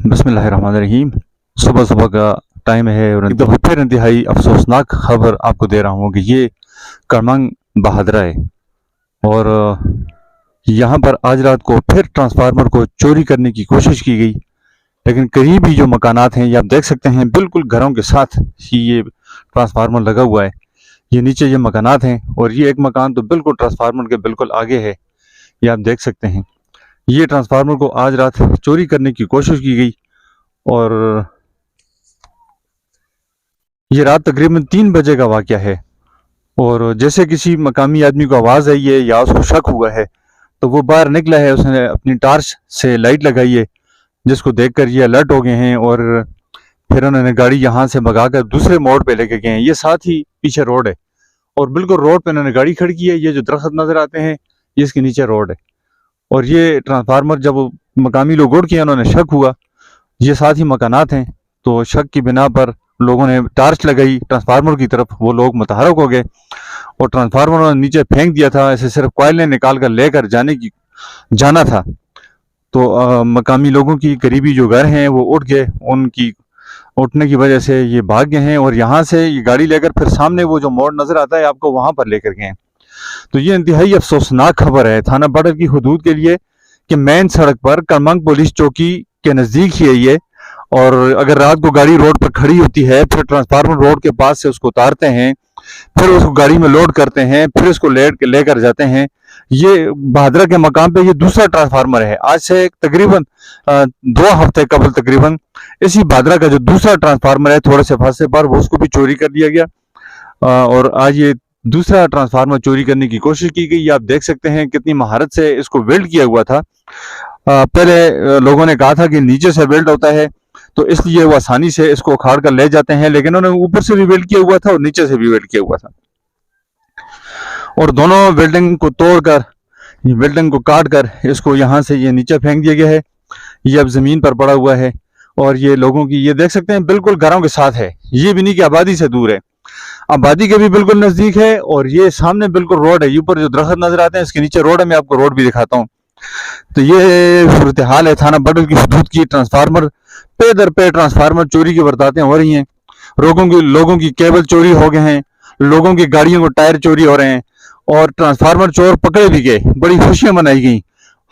बिस्मिल्लाहिर्रहमानिर्रहीम। सुबह सुबह का टाइम है और एक दफ़ा फिर इंतहाई अफसोसनाक खबर आपको दे रहा हूँ कि ये करमंग बहादरा है और यहाँ पर आज रात को फिर ट्रांसफार्मर को चोरी करने की कोशिश की गई। लेकिन करीब ही जो मकानात हैं ये आप देख सकते हैं, बिल्कुल घरों के साथ ही ये ट्रांसफार्मर लगा हुआ है। ये नीचे ये मकानात हैं और ये एक मकान तो बिल्कुल ट्रांसफार्मर के बिल्कुल आगे है, ये आप देख सकते हैं। ये ट्रांसफार्मर को आज रात चोरी करने की कोशिश की गई और ये रात तकरीबन 3 बजे का वाक़या है। और जैसे किसी मकामी आदमी को आवाज़ आई है या उसको शक हुआ है तो वो बाहर निकला है, उसने अपनी टार्च से लाइट लगाई है, जिसको देखकर ये अलर्ट हो गए हैं और फिर उन्होंने गाड़ी यहाँ से भगाकर दूसरे मोड़ पे लेके गए हैं। ये साथ ही पीछे रोड है और बिल्कुल रोड पे उन्होंने गाड़ी खड़ी की है। ये जो दरख्त नज़र आते हैं ये इसके नीचे रोड है और ये ट्रांसफार्मर जब मकामी लोग उड़ के उन्होंने शक हुआ, ये साथ ही मकानात हैं, तो शक की बिना पर लोगों ने टार्च लगाई ट्रांसफार्मर की तरफ। वो लोग मुतहरक हो गए और ट्रांसफार्मर उन्होंने नीचे फेंक दिया था। ऐसे सिर्फ कोयले निकाल कर लेकर जाना था। तो मकामी लोगों की करीबी जो घर हैं वो उठ गए, उनकी उठने की वजह से ये भाग गए हैं और यहाँ से ये गाड़ी लेकर फिर सामने वो जो मोड़ नज़र आता है आपको वहाँ पर लेकर गए हैं। तो ये इंतहाई अफसोसनाक खबर है थाना बॉर्डर की हदूद के लिए कि मेन सड़क पर करमंग पुलिस चौकी के नज़दीक ही है ये। और अगर रात को गाड़ी रोड पर खड़ी होती है, फिर ट्रांसफार्मर रोड के पास से उसको उतारते हैं, फिर उसको गाड़ी में लोड करते हैं, फिर इसको लेकर जाते हैं। ये बहादरा के मकाम पे ये दूसरा ट्रांसफार्मर है। आज से तकरीबन 2 हफ्ते कबल तकरीबन इसी बहादरा का जो दूसरा ट्रांसफार्मर है थोड़े से फासले पर, वो उसको भी चोरी कर लिया गया और आज ये दूसरा ट्रांसफार्मर चोरी करने की कोशिश की गई। आप देख सकते हैं कितनी महारत से इसको वेल्ड किया हुआ था। पहले लोगों ने कहा था कि नीचे से वेल्ड होता है तो इसलिए वो आसानी से इसको उखाड़ कर ले जाते हैं, लेकिन उन्होंने ऊपर से भी वेल्ड किया हुआ था और नीचे से भी वेल्ड किया हुआ था और दोनों वेल्डिंग को तोड़कर, वेल्डिंग को काट कर इसको यहाँ से ये नीचे फेंक दिया गया है। ये अब जमीन पर पड़ा हुआ है और ये लोगों की, ये देख सकते हैं बिल्कुल घरों के साथ है। ये भी नहीं कि आबादी से दूर है, आबादी के भी बिल्कुल नजदीक है और ये सामने बिल्कुल रोड है। ऊपर जो दरख्त नजर आते हैं इसके नीचे रोड है, मैं आपको रोड भी दिखाता हूँ। तो ये सूरत हाल है थाना बॉर्डर की हदूद की। ट्रांसफार्मर पे दर पे ट्रांसफार्मर चोरी की वारदातें हो रही हैं। लोगों की केबल चोरी हो गए हैं, लोगों की गाड़ियों को टायर चोरी हो रहे हैं और ट्रांसफार्मर चोर पकड़े भी गए। बड़ी खुशियां मनाई गई,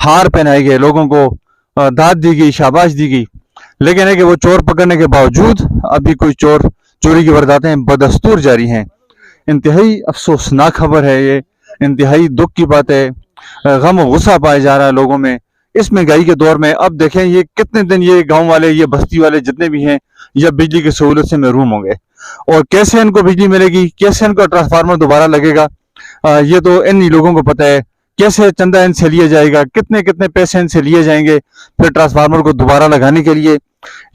हार पहनाए गए, लोगों को दाद दी गई, शाबाश दी गई। लेकिन है कि वो चोर पकड़ने के बावजूद अभी कोई चोरी की वारदातें बदस्तूर जारी हैं। इंतहाई अफसोसनाक खबर है ये, इंतहाई दुख की बात है। गम और गुस्सा पाया जा रहा है लोगों में इस महंगाई के दौर में। अब देखें ये कितने दिन ये गांव वाले, ये बस्ती वाले जितने भी हैं, ये बिजली की सहूलत से महरूम होंगे और कैसे इनको बिजली मिलेगी, कैसे इनको ट्रांसफार्मर दोबारा लगेगा, ये तो इन लोगों को पता है। कैसे चंदा इनसे लिया जाएगा, कितने कितने पैसे इनसे लिए जाएंगे फिर ट्रांसफार्मर को दोबारा लगाने के लिए।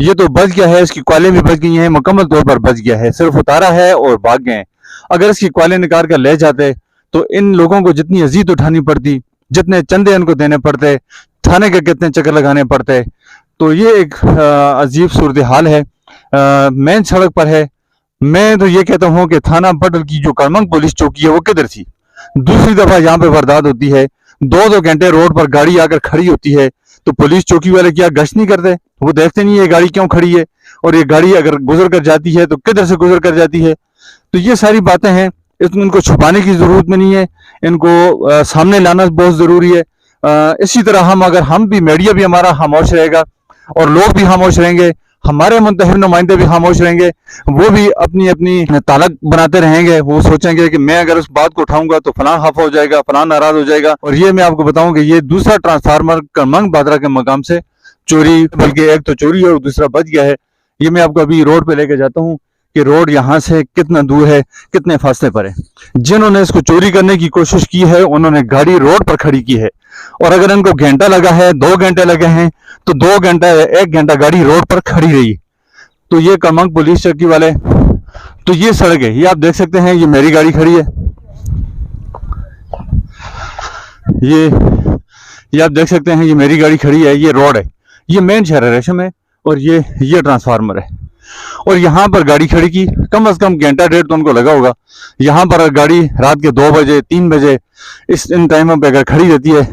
ये तो बच गया है, इसकी क्वालें भी बच गई हैं, मुकम्मल तौर पर बच गया है, सिर्फ उतारा है और भाग गए हैं। अगर इसकी क्वालें निकाल कर ले जाते तो इन लोगों को जितनी अजीत उठानी पड़ती, जितने चंदे इनको देने पड़ते, थाने के कितने चक्कर लगाने पड़ते। तो ये एक अजीब सूरत हाल है, मेन सड़क पर है। मैं तो ये कहता हूँ कि थाना बॉर्डर की जो करमंग पुलिस चौकी है वो किधर थी। दूसरी दफा यहाँ पे वारदात होती है, 2-2 घंटे रोड पर गाड़ी आकर खड़ी होती है तो पुलिस चौकी वाले क्या गश्त नहीं करते? वो देखते नहीं है गाड़ी क्यों खड़ी है और ये गाड़ी अगर गुजर कर जाती है तो किधर से गुजर कर जाती है। तो ये सारी बातें हैं, इनको छुपाने की जरूरत में नहीं है, इनको सामने लाना बहुत जरूरी है। इसी तरह हम भी, मीडिया भी हमारा खामोश रहेगा और लोग भी खामोश रहेंगे, हमारे मुंतखब नुमाइंदे भी खामोश रहेंगे, वो भी अपनी अपनी तालक बनाते रहेंगे। वो सोचेंगे कि मैं अगर उस बात को उठाऊंगा तो फलां खफा हो जाएगा, फलां नाराज हो जाएगा। और ये मैं आपको बताऊं कि ये दूसरा ट्रांसफार्मर करमंग बहादरा के मकाम से चोरी, बल्कि एक तो चोरी है और दूसरा बच गया है। ये मैं आपको अभी रोड पे लेके जाता हूँ कि रोड यहाँ से कितना दूर है, कितने फासले पर है। जिन्होंने इसको चोरी करने की कोशिश की है उन्होंने गाड़ी रोड पर खड़ी की है और अगर इनको घंटा लगा है, 2 घंटे लगे हैं तो 2 घंटा, 1 घंटा गाड़ी रोड पर खड़ी रही। तो ये करमंग पुलिस चौकी वाले, तो ये सड़क है, ये आप देख सकते हैं, ये मेरी गाड़ी खड़ी है, ये आप देख सकते हैं, ये मेरी गाड़ी खड़ी है, ये रोड है, ये मेन शहर रेशम है और ये ट्रांसफार्मर है। और यहाँ पर गाड़ी खड़ी की कम से कम घंटा डेढ़ तो उनको लगा होगा। यहाँ पर गाड़ी रात के 2 बजे 3 बजे इन टाइमों पे अगर खड़ी रहती है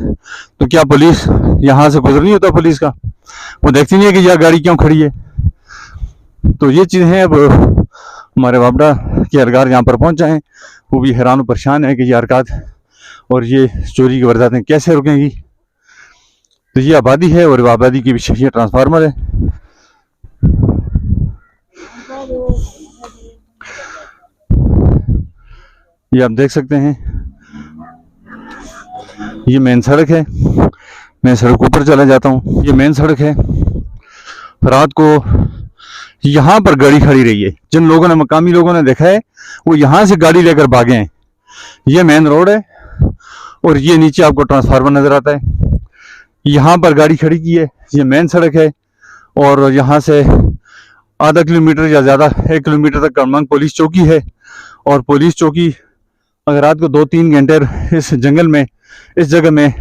तो क्या पुलिस यहाँ से गुजर नहीं होता पुलिस का? वो देखती नहीं है कि यह गाड़ी क्यों खड़ी है। तो ये चीज़ें हैं। अब हमारे वापडा के अहलकार यहाँ पर पहुँच जाएँ, वो भी हैरान और परेशान है कि ये हरकत और ये चोरी की वारदातें कैसे रुकेंगी। तो ये आबादी है और आबादी के पीछे ये ट्रांसफार्मर है। ये आप देख सकते हैं, ये मेन सड़क है। मैं सड़क ऊपर चला जाता हूँ। ये मेन सड़क है। रात को यहाँ पर गाड़ी खड़ी रही है। जिन लोगों ने, मकामी लोगों ने देखा है, वो यहाँ से गाड़ी लेकर भागे हैं। ये मेन रोड है और ये नीचे आपको ट्रांसफार्मर नजर आता है। यहाँ पर गाड़ी खड़ी की है। ये मेन सड़क है और यहाँ से आधा किलोमीटर या ज़्यादा 1 किलोमीटर तक कमंग पुलिस चौकी है। और पुलिस चौकी अगर रात को 2-3 घंटे इस जंगल में, इस जगह में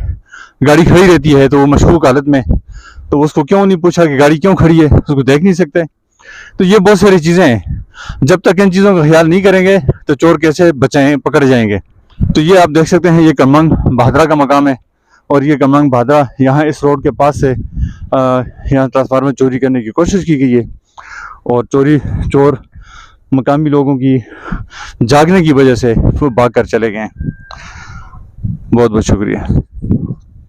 गाड़ी खड़ी रहती है तो वो मशकूक हालत में, तो उसको क्यों नहीं पूछा कि गाड़ी क्यों खड़ी है, उसको देख नहीं सकते। तो ये बहुत सारी चीज़ें हैं। जब तक इन चीज़ों का ख्याल नहीं करेंगे तो चोर कैसे बचाएं, पकड़ जाएंगे। तो ये आप देख सकते हैं, ये कमंग बहादरा का मकाम है और ये कमंग बहादरा यहाँ इस रोड के पास से यहाँ ट्रांसफार्मर चोरी करने की कोशिश की गई है और चोर मकामी लोगों की जागने की वजह से वो भाग कर चले गए हैं। बहुत बहुत शुक्रिया।